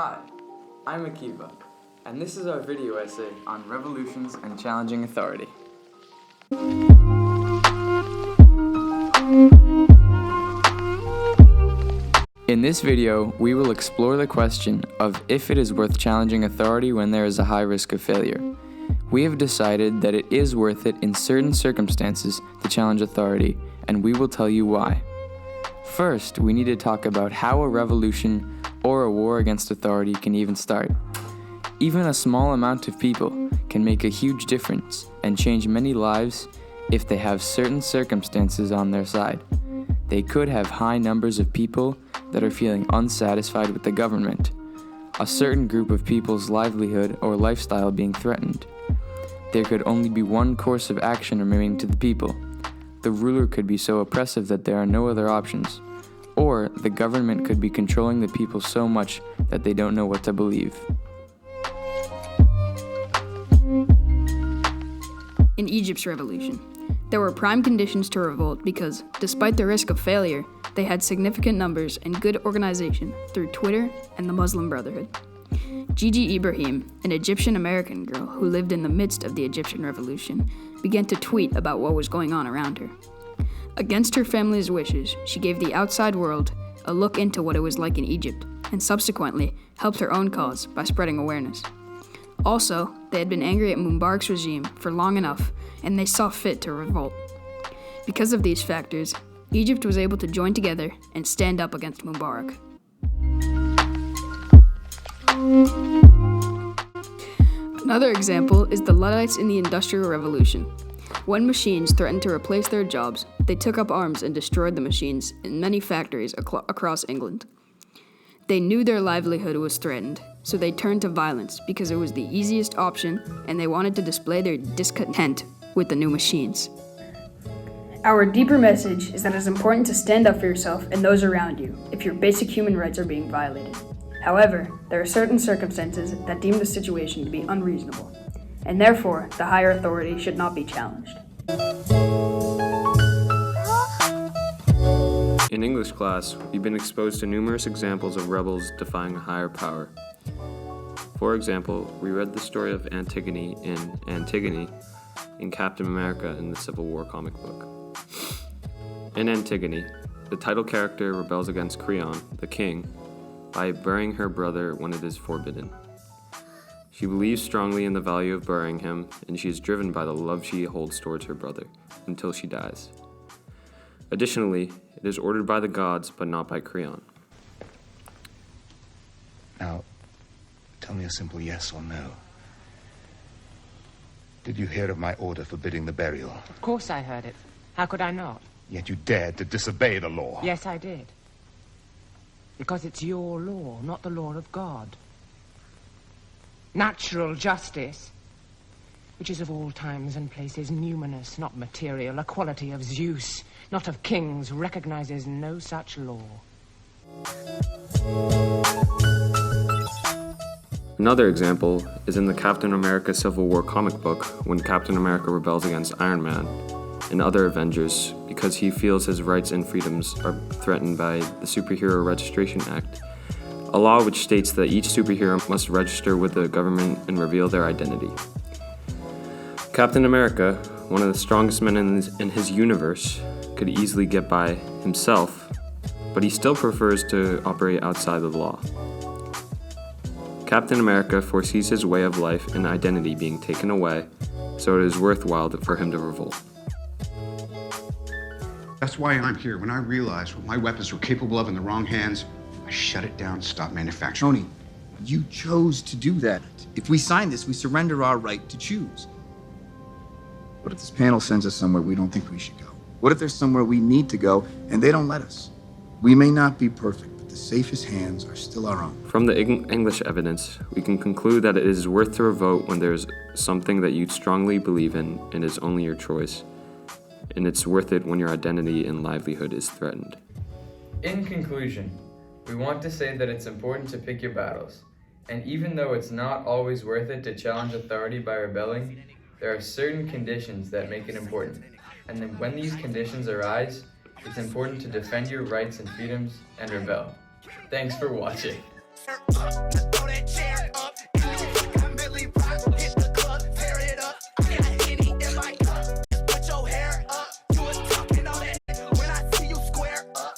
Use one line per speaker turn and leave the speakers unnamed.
Hi, I'm Akiva, and this is our video essay on revolutions and challenging authority. In this video, we will explore the question of if it is worth challenging authority when there is a high risk of failure. We have decided that it is worth it in certain circumstances to challenge authority, and we will tell you why. First, we need to talk about how a revolution or a war against authority can even start. Even a small amount of people can make a huge difference and change many lives if they have certain circumstances on their side. They could have high numbers of people that are feeling unsatisfied with the government, a certain group of people's livelihood or lifestyle being threatened. There could only be one course of action remaining to the people. The ruler could be so oppressive that there are no other options, or the government could be controlling the people so much that they don't know what to believe.
In Egypt's revolution, there were prime conditions to revolt because, despite the risk of failure, they had significant numbers and good organization through Twitter and the Muslim Brotherhood. Gigi Ibrahim, an Egyptian-American girl who lived in the midst of the Egyptian Revolution, began to tweet about what was going on around her. Against her family's wishes, she gave the outside world a look into what it was like in Egypt, and subsequently helped her own cause by spreading awareness. Also, they had been angry at Mubarak's regime for long enough, and they saw fit to revolt. Because of these factors, Egypt was able to join together and stand up against Mubarak. Another example is the Luddites in the Industrial Revolution. When machines threatened to replace their jobs, they took up arms and destroyed the machines in many factories across England. They knew their livelihood was threatened, so they turned to violence because it was the easiest option and they wanted to display their discontent with the new machines. Our deeper message is that it's important to stand up for yourself and those around you if your basic human rights are being violated. However, there are certain circumstances that deem the situation to be unreasonable, and therefore the higher authority should not be challenged.
In English class, we've been exposed to numerous examples of rebels defying a higher power. For example, we read the story of Antigone in Captain America in the Civil War comic book. In Antigone, the title character rebels against Creon, the king, by burying her brother when it is forbidden. She believes strongly in the value of burying him, and she is driven by the love she holds towards her brother, until she dies. Additionally, it is ordered by the gods, but not by Creon.
Now, tell me a simple yes or no. Did you hear of my order forbidding the burial?
Of course I heard it. How could I not?
Yet you dared to disobey the law.
Yes, I did. Because it's your law, not the law of God. Natural justice, which is of all times and places numinous, not material, a quality of Zeus, not of kings, recognizes no such law.
Another example is in the Captain America Civil War comic book when Captain America rebels against Iron Man and other Avengers because he feels his rights and freedoms are threatened by the Superhero Registration Act, a law which states that each superhero must register with the government and reveal their identity. Captain America, one of the strongest men in his universe, could easily get by himself, but he still prefers to operate outside of the law. Captain America foresees his way of life and identity being taken away, so it is worthwhile for him to revolt.
That's why I'm here. When I realized what my weapons were capable of in the wrong hands, I shut it down, stopped manufacturing.
Tony, you chose to do that. If we sign this, we surrender our right to choose. What if this panel sends us somewhere we don't think we should go? What if there's somewhere we need to go and they don't let us? We may not be perfect, but the safest hands are still our own.
From the English evidence, we can conclude that it is worth to revolt when there's something that you strongly believe in and is only your choice. And it's worth it when your identity and livelihood is threatened.
In conclusion, we want to say that it's important to pick your battles, and even though it's not always worth it to challenge authority by rebelling, there are certain conditions that make it important, and then when these conditions arise, it's important to defend your rights and freedoms and rebel. Thanks for watching.